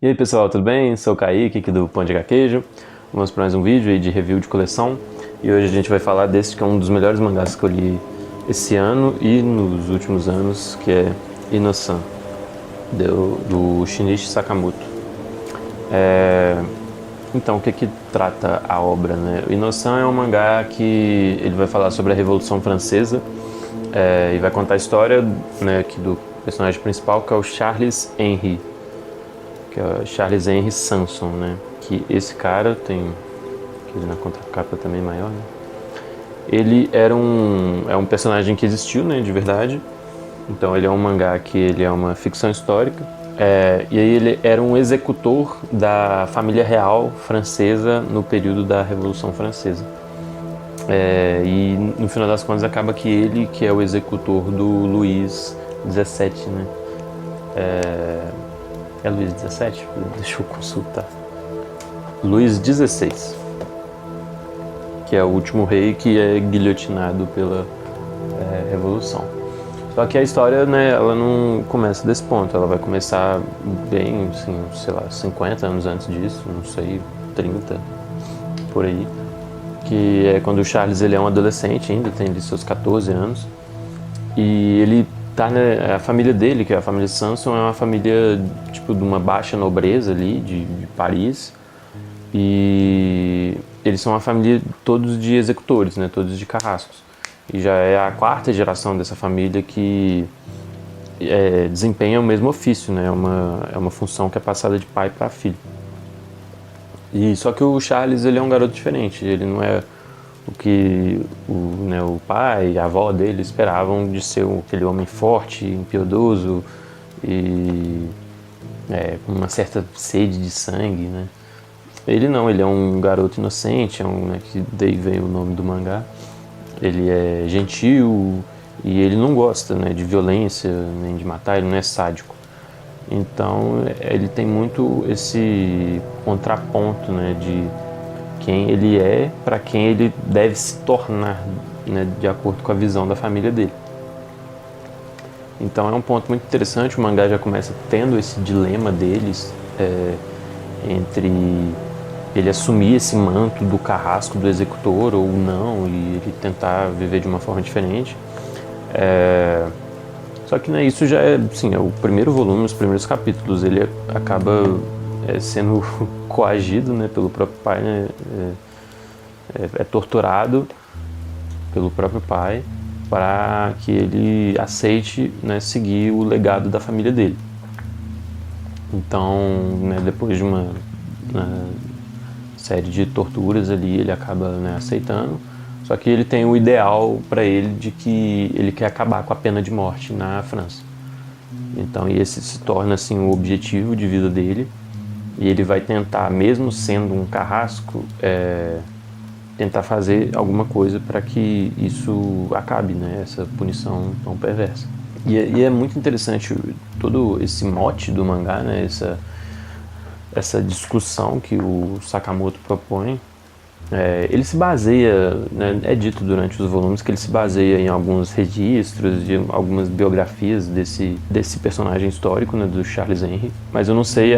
E aí pessoal, tudo bem? Sou o Kaique aqui do Pão de Queijo. Vamos para mais um vídeo aí de review de coleção. E hoje a gente vai falar desse que é um dos melhores mangás que eu li esse ano e nos últimos anos, que é Ino-san, do Shinichi Sakamoto. Então, o que trata a obra, né? O Ino-san é um mangá que ele vai falar sobre a Revolução Francesa e vai contar a história, né, aqui do personagem principal, que é o Charles Henry, que é o Charles Henry Sanson, né? Que esse cara tem, aqui na contracapa também maior, né? Ele é um personagem que existiu, né, de verdade. Então ele é um mangá que ele é uma ficção histórica. E aí ele era um executor da família real francesa no período da Revolução Francesa. E no final das contas acaba que ele que é o executor do Luís XVII, né? É Luís XVII? Deixa eu consultar. Luís XVI, que é o último rei que é guilhotinado pela Revolução. Só que a história, né, ela não começa desse ponto, ela vai começar bem, assim, sei lá, 50 anos antes disso, não sei, 30, por aí. Que é quando o Charles ele é um adolescente ainda, tem ali seus 14 anos. E ele tá, né, a família dele, que é a família Sanson, é uma família, tipo, de uma baixa nobreza ali, de Paris. E eles são uma família todos de executores, né, todos de carrascos. E já é a quarta geração dessa família que desempenha o mesmo ofício, né? É uma função que é passada de pai para filho. E só que o Charles ele é um garoto diferente. Ele não é o que o pai e a avó dele esperavam de ser aquele homem forte, impiedoso e com uma certa sede de sangue, né? Ele não, ele é um garoto inocente, né, que daí vem o nome do mangá. Ele é gentil e ele não gosta, né, de violência nem de matar, ele não é sádico. Então ele tem muito esse contraponto, né, de quem ele é para quem ele deve se tornar, né, de acordo com a visão da família dele. Então é um ponto muito interessante, o mangá já começa tendo esse dilema deles entre ele assumir esse manto do carrasco, do executor ou não, e ele tentar viver de uma forma diferente. Só que, né, isso já é, assim, é o primeiro volume, os primeiros capítulos. Ele acaba sendo coagido, né, pelo próprio pai, né, é torturado pelo próprio pai para que ele aceite, né, seguir o legado da família dele. Então, né, depois de uma série de torturas ali, ele acaba, né, aceitando. Só que ele tem o ideal para ele de que ele quer acabar com a pena de morte na França. Então esse se torna assim o objetivo de vida dele. E ele vai tentar, mesmo sendo um carrasco, tentar fazer alguma coisa para que isso acabe, né, essa punição tão perversa. E é muito interessante todo esse mote do mangá, né, essa discussão que o Sakamoto propõe. Ele se baseia, né, é dito durante os volumes que ele se baseia em alguns registros, de algumas biografias desse personagem histórico, né, do Charles Henry, mas eu não sei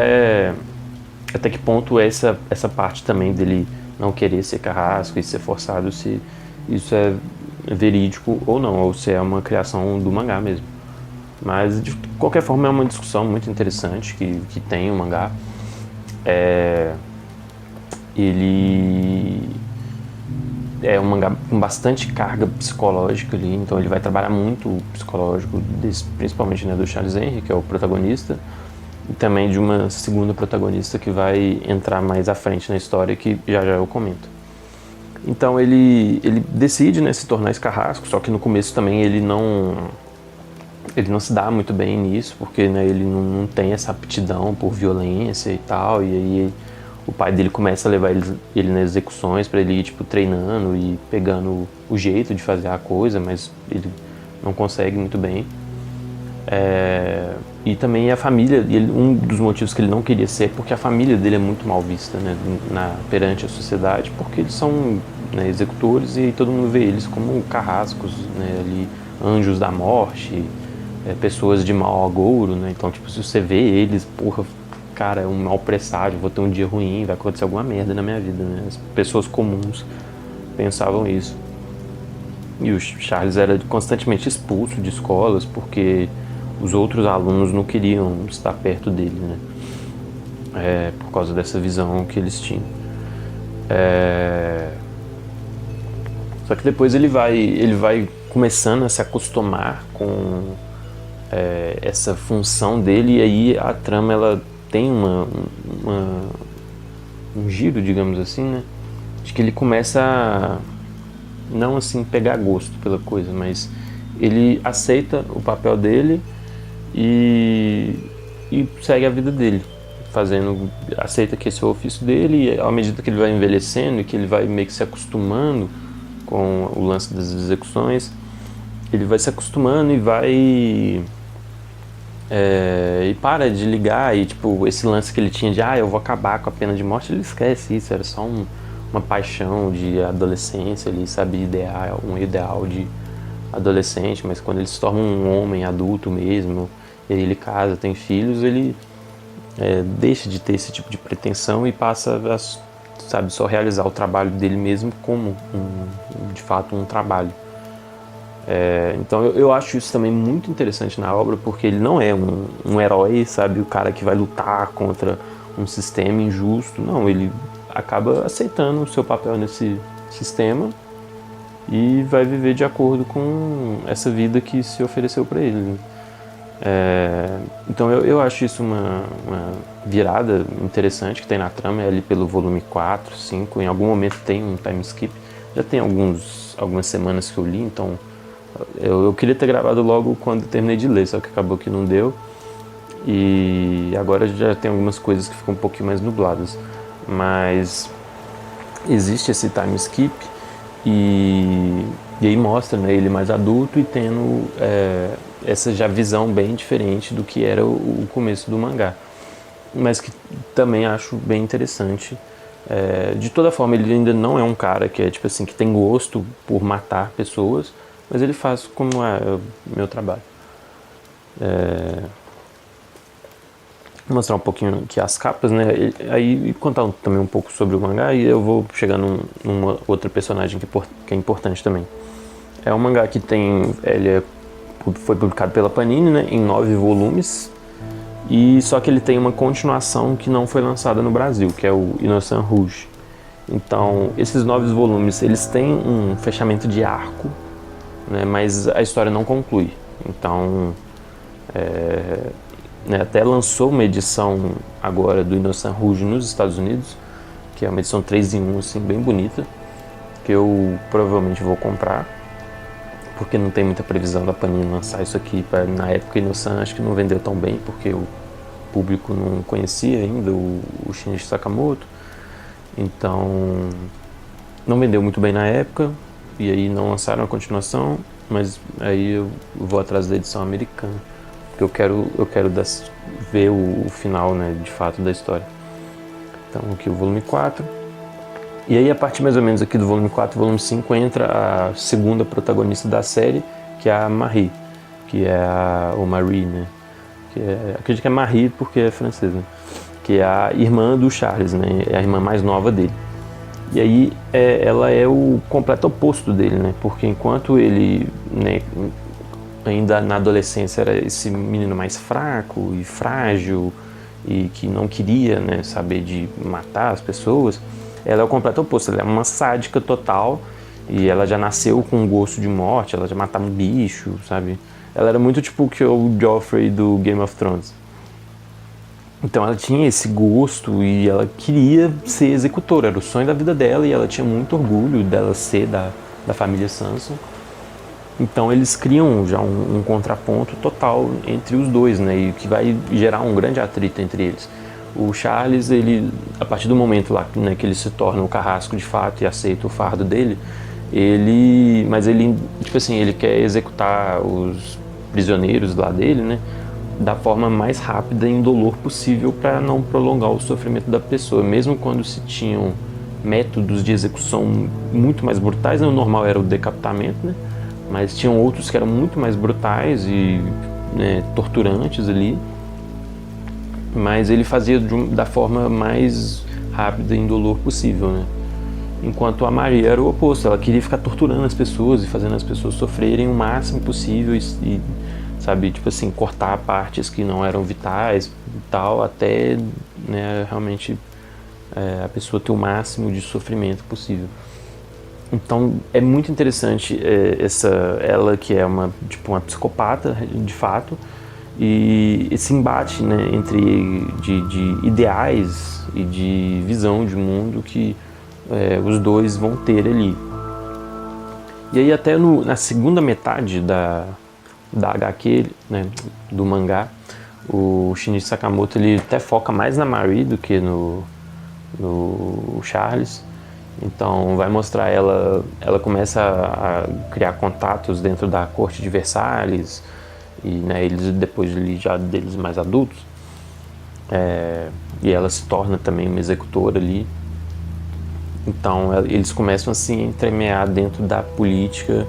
até que ponto essa parte também dele não querer ser carrasco e ser forçado, se isso é verídico ou não, ou se é uma criação do mangá mesmo. Mas de qualquer forma é uma discussão muito interessante que tem o mangá. Ele é um mangá com bastante carga psicológica ali, então ele vai trabalhar muito o psicológico, principalmente, né, do Charles Henry, que é o protagonista, e também de uma segunda protagonista que vai entrar mais à frente na história, que já eu comento. Então ele decide, né, se tornar esse carrasco, só que no começo também ele não se dá muito bem nisso, porque, né, ele não tem essa aptidão por violência e tal, e aí o pai dele começa a levar ele nas execuções para ele ir, tipo, treinando e pegando o jeito de fazer a coisa, mas ele não consegue muito bem. E também a família, um dos motivos que ele não queria ser, porque a família dele é muito mal vista, né, perante a sociedade, porque eles são, né, executores e todo mundo vê eles como carrascos, né, ali, anjos da morte, pessoas de mau agouro, né, então, tipo, se você vê eles, porra, cara, é um mau presságio, vou ter um dia ruim, vai acontecer alguma merda na minha vida, né? As pessoas comuns pensavam isso. E o Charles era constantemente expulso de escolas porque os outros alunos não queriam estar perto dele, né? Por causa dessa visão que eles tinham. Só que depois ele vai começando a se acostumar com essa função dele, e aí a trama ela tem um giro, digamos assim, né? De que ele começa a, não assim pegar gosto pela coisa, mas ele aceita o papel dele e segue a vida dele, aceita que esse é o ofício dele, e à medida que ele vai envelhecendo e que ele vai meio que se acostumando com o lance das execuções, ele vai se acostumando e vai e para de ligar, e tipo, esse lance que ele tinha de eu vou acabar com a pena de morte, ele esquece isso, era só uma paixão de adolescência ali, sabe, um ideal de adolescente, mas quando ele se torna um homem adulto mesmo, e aí ele casa, tem filhos, ele deixa de ter esse tipo de pretensão e passa a, sabe, só realizar o trabalho dele mesmo como de fato um trabalho. Então eu acho isso também muito interessante na obra, porque ele não é um herói, sabe, o cara que vai lutar contra um sistema injusto, não, ele acaba aceitando o seu papel nesse sistema e vai viver de acordo com essa vida que se ofereceu para ele. Então eu acho isso uma virada interessante que tem na trama, ali pelo volume 4, 5, em algum momento tem um time skip, já tem algumas semanas que eu li, então eu queria ter gravado logo quando terminei de ler, só que acabou que não deu, e agora já tem algumas coisas que ficam um pouquinho mais nubladas, mas existe esse time skip e aí mostra, né, ele mais adulto e tendo essa já visão bem diferente do que era o começo do mangá, mas que também acho bem interessante. De toda forma, ele ainda não é um cara que tipo assim, que tem gosto por matar pessoas, mas ele faz como o meu trabalho. Vou mostrar um pouquinho aqui as capas, né? Aí contar também um pouco sobre o mangá, e eu vou chegar numa outra personagem que é importante também. É um mangá que foi publicado pela Panini, né, em 9 volumes, e só que ele tem uma continuação que não foi lançada no Brasil, que é o Innocent Rouge. Então, esses 9 volumes, eles têm um fechamento de arco, né, mas a história não conclui. Então, até lançou uma edição agora do Innocent Rouge nos Estados Unidos, que é uma edição 3 em 1, assim, bem bonita, que eu provavelmente vou comprar, porque não tem muita previsão da Panini lançar isso aqui. Na época, Innocent acho que não vendeu tão bem, porque o público não conhecia ainda o Shinichi Sakamoto, então não vendeu muito bem na época, e aí não lançaram a continuação, mas aí eu vou atrás da edição americana, porque eu quero ver o final, né, de fato da história. Então aqui o volume 4. E aí a partir mais ou menos aqui do volume 4 e volume 5 entra a segunda protagonista da série, que é a Marie, que é ou Marie, né? Acredito que é Marie porque é francesa, que é a irmã do Charles, né? É a irmã mais nova dele. E aí ela é o completo oposto dele, né? Porque enquanto ele, né, ainda na adolescência era esse menino mais fraco e frágil e que não queria, né, saber de matar as pessoas, ela é o completo oposto, ela é uma sádica total, e ela já nasceu com um gosto de morte, ela já matava um bicho, sabe? Ela era muito tipo que o Joffrey do Game of Thrones. Então ela tinha esse gosto e ela queria ser executora, era o sonho da vida dela, e ela tinha muito orgulho dela ser da família Sansa. Então eles criam já um contraponto total entre os dois, né? E que vai gerar um grande atrito entre eles. O Charles, ele, a partir do momento lá, né, que ele se torna o carrasco de fato e aceita o fardo dele, mas ele, tipo assim, ele quer executar os prisioneiros lá dele, né, da forma mais rápida e indolor possível para não prolongar o sofrimento da pessoa, mesmo quando se tinham métodos de execução muito mais brutais, né? O normal era o decapitamento, né, mas tinham outros que eram muito mais brutais e, né, torturantes ali. mas ele fazia da forma mais rápida e indolor possível, né? Enquanto a Maria era o oposto, ela queria ficar torturando as pessoas e fazendo as pessoas sofrerem o máximo possível e sabe, tipo assim, cortar partes que não eram vitais e tal, até, né, realmente a pessoa ter o máximo de sofrimento possível. Então é muito interessante ela que é uma psicopata de fato, e esse embate, né, entre de ideais e de visão de mundo que os dois vão ter ali. E aí até na segunda metade da HQ, né, do mangá, o Shinichi Sakamoto ele até foca mais na Marie do que no Charles. Então vai mostrar ela começa a criar contatos dentro da corte de Versalhes, e né, eles depois já deles mais adultos, e ela se torna também uma executora ali. Então eles começam assim a entremear dentro da política,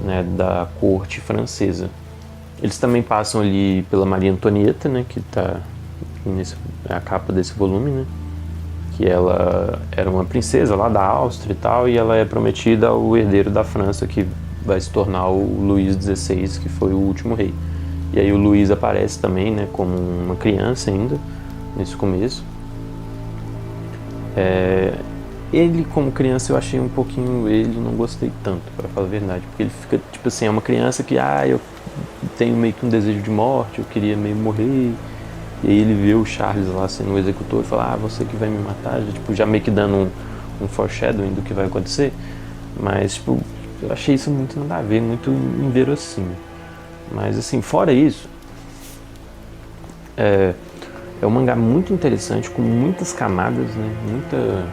né, da corte francesa. Eles também passam ali pela Maria Antonieta, né, que está a capa desse volume, né, que ela era uma princesa lá da Áustria e tal, e ela é prometida ao herdeiro da França, que vai se tornar o Luís XVI, que foi o último rei. E aí o Luís aparece também, né, como uma criança ainda, nesse começo. Ele, como criança, eu achei um pouquinho... Ele não gostei tanto, para falar a verdade. Porque ele fica, tipo assim, é uma criança que... eu tenho meio que um desejo de morte, eu queria meio morrer. E aí ele vê o Charles lá sendo o executor e fala... você que vai me matar. Já meio que dando um foreshadowing do que vai acontecer. Mas, tipo, eu achei isso muito nada a ver, muito inverossímil. Mas, assim, fora isso... É um mangá muito interessante, com muitas camadas, né?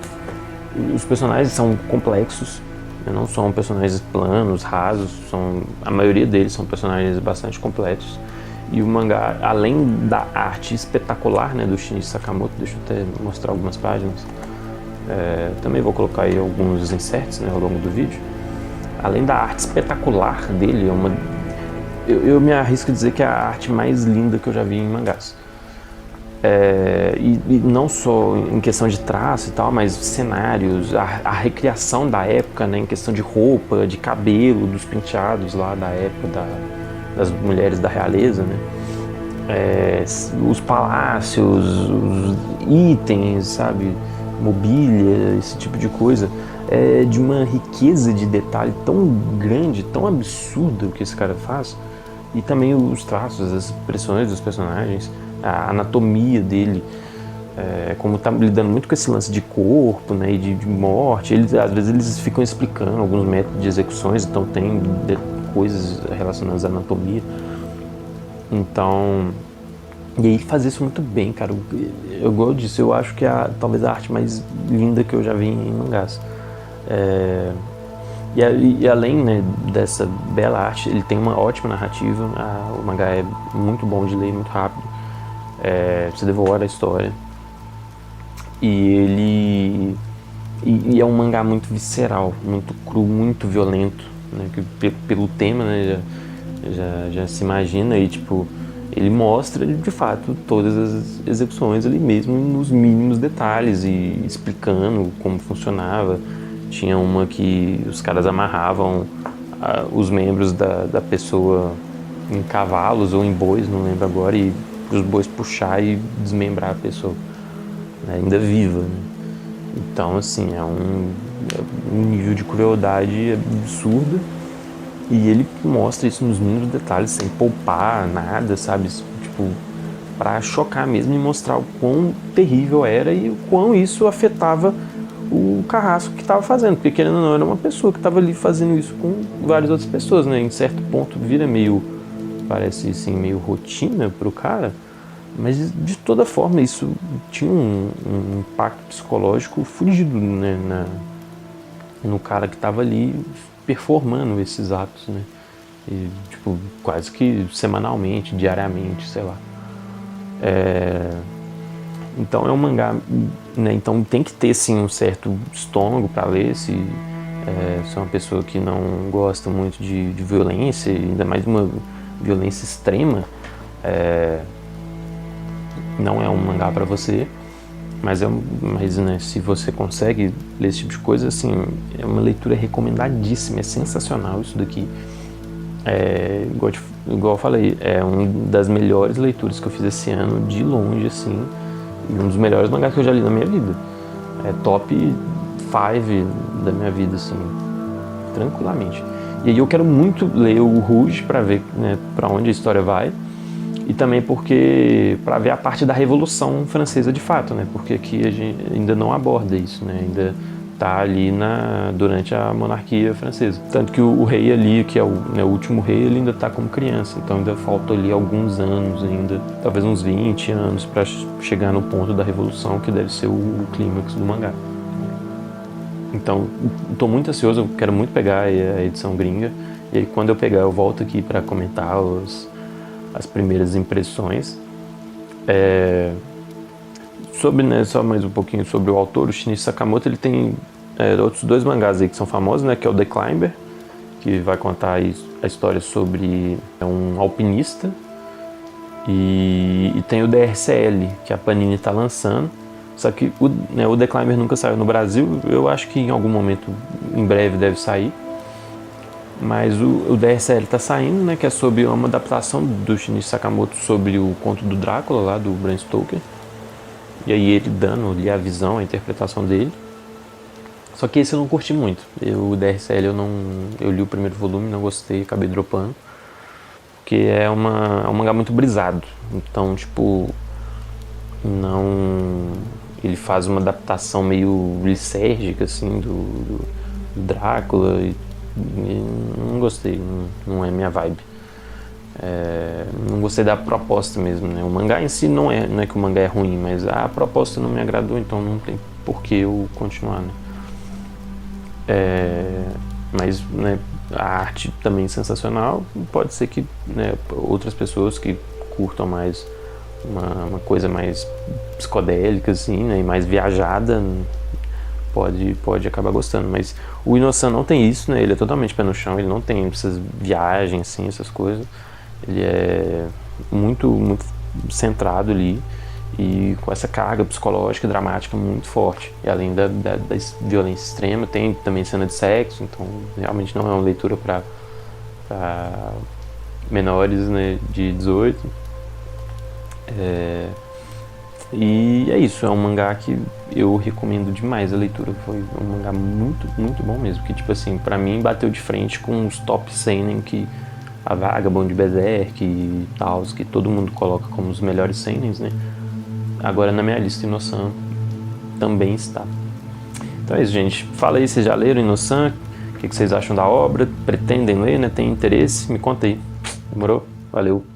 Os personagens são complexos, né? Não são personagens planos, rasos, a maioria deles são personagens bastante completos. E o mangá, além da arte espetacular, né, do Shinichi Sakamoto, deixa eu até mostrar algumas páginas, também vou colocar aí alguns inserts, né, ao longo do vídeo. Além da arte espetacular dele, eu me arrisco a dizer que é a arte mais linda que eu já vi em mangás. E não só em questão de traço e tal, mas cenários, a recriação da época, né, em questão de roupa, de cabelo, dos penteados lá da época das mulheres da realeza, né, os palácios, os itens, sabe, mobília, esse tipo de coisa, de uma riqueza de detalhe tão grande, tão absurda o que esse cara faz, e também os traços, as expressões dos personagens, a anatomia dele, como tá lidando muito com esse lance de corpo, né, e de morte. Às vezes eles ficam explicando alguns métodos de execuções, então tem coisas relacionadas à anatomia. Então, e aí faz isso muito bem, cara. Igual eu disse, eu acho que é talvez a arte mais linda que eu já vi em mangás. E além, né, dessa bela arte, ele tem uma ótima narrativa. O mangá é muito bom de ler, muito rápido. Você devora a história. E é um mangá muito visceral, muito cru, muito violento, né, que pelo tema, né, já se imagina. E tipo, ele mostra de fato todas as execuções ali mesmo, nos mínimos detalhes, e explicando como funcionava. Tinha uma que os caras amarravam os membros da pessoa em cavalos ou em bois, não lembro agora, e os bois puxar e desmembrar a pessoa, né, ainda viva, né? Então, assim, é um nível de crueldade absurdo, e ele mostra isso nos mínimos detalhes, sem poupar nada, sabe? Tipo, pra chocar mesmo e mostrar o quão terrível era e o quão isso afetava o carrasco que estava fazendo, porque querendo ou não, era uma pessoa que estava ali fazendo isso com várias outras pessoas, né? Em certo ponto vira parece assim, meio rotina pro cara, mas de toda forma isso tinha um impacto psicológico fudido, né, no cara que estava ali performando esses atos, né? E, tipo, quase que semanalmente, diariamente, sei lá. Então é um mangá, né, então tem que ter sim um certo estômago para ler, se é uma pessoa que não gosta muito de violência, ainda mais uma violência extrema, não é um mangá pra você, mas né, se você consegue ler esse tipo de coisa, assim, é uma leitura recomendadíssima, é sensacional isso daqui. Igual eu falei, é uma das melhores leituras que eu fiz esse ano, de longe, assim, e um dos melhores mangás que eu já li na minha vida. É top 5 da minha vida, assim, tranquilamente. E aí eu quero muito ler o Rouge pra ver, né, pra onde a história vai. E também porque para ver a parte da Revolução Francesa de fato, né? Porque aqui a gente ainda não aborda isso, né? Ainda tá ali durante a monarquia francesa. Tanto que o rei ali, que é o último rei, ele ainda tá como criança. Então ainda falta ali alguns anos ainda, talvez uns 20 anos para chegar no ponto da Revolução, que deve ser o clímax do mangá. Então, estou muito ansioso, eu quero muito pegar a edição gringa. E aí quando eu pegar, eu volto aqui para comentar as primeiras impressões. Sobre, né, só mais um pouquinho sobre o autor, o Shinichi Sakamoto, ele tem outros 2 mangás aí que são famosos, né, que é o The Climber, que vai contar a história sobre um alpinista, e tem o DRCL, que a Panini está lançando, só que o The Climber nunca saiu no Brasil, eu acho que em algum momento, em breve, deve sair. Mas o DRCL está saindo, né, que é sobre uma adaptação do Shinichi Sakamoto sobre o conto do Drácula, lá do Bram Stoker. E aí ele dando ali a visão, a interpretação dele. Só que esse eu não curti muito. O DRCL eu li o primeiro volume, não gostei, acabei dropando. Porque é um mangá muito brisado. Então, tipo, ele faz uma adaptação meio lisérgica, assim, do Drácula. E não gostei, não é minha vibe. Não gostei da proposta mesmo, né? O mangá em si não é que o mangá é ruim, mas a proposta não me agradou, então não tem por que eu continuar, né? Mas, né, a arte também é sensacional. Pode ser que, né, outras pessoas que curtam mais uma coisa mais psicodélica, assim, né, e mais viajada, pode acabar gostando, mas o Inosan não tem isso, né? Ele é totalmente pé no chão, ele não tem essas viagens, assim, essas coisas. Ele é muito, muito centrado ali e com essa carga psicológica e dramática muito forte. E além da violência extrema, tem também cena de sexo, então realmente não é uma leitura para menores, né, de 18. E é isso, é um mangá que eu recomendo demais a leitura. Foi um mangá muito, muito bom mesmo. Que, tipo assim, pra mim bateu de frente com os top seinen que a Vagabond, Berserk e tal, que todo mundo coloca como os melhores seinens, né? Agora na minha lista Inosan também está. Então é isso, gente. Fala aí, vocês já leram Inosan? O que vocês acham da obra? Pretendem ler, né? Tem interesse? Me conta aí. Demorou? Valeu!